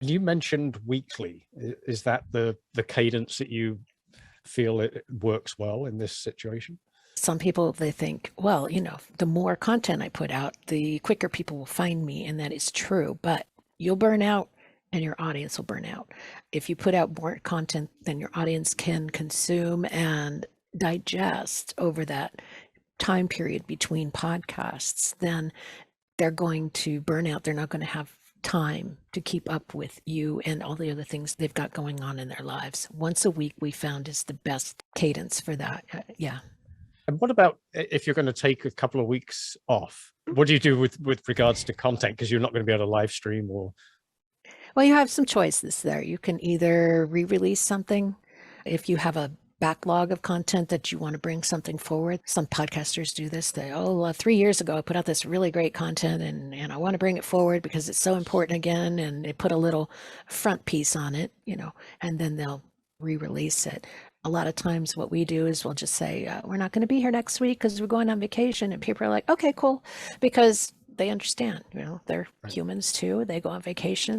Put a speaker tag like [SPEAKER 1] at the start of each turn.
[SPEAKER 1] You mentioned weekly. Is that the cadence that you feel it works well in this situation?
[SPEAKER 2] Some people, they think, well, the more content I put out, the quicker people will find me, and that is true. But you'll burn out and your audience will burn out. If you put out more content than your audience can consume and digest over that time period between podcasts, then they're going to burn out. They're not going to have time to keep up with you and all the other things they've got going on in their lives. Once a week, we found is the best cadence for that. Yeah.
[SPEAKER 1] And what about if you're going to take a couple of weeks off? What do you do with regards to content? Because you're not going to be able to live stream or.
[SPEAKER 2] Well, you have some choices there. You can either re-release something if you have a backlog of content that you want to bring something forward. Some podcasters do this. 3 years ago, I put out this really great content and I want to bring it forward because it's so important again. And they put a little front piece on it, and then they'll re-release it. A lot of times what we do is we'll just say, we're not going to be here next week because we're going on vacation. And people are like, okay, cool. Because they understand, they're
[SPEAKER 1] Right.
[SPEAKER 2] humans too. They go on vacation.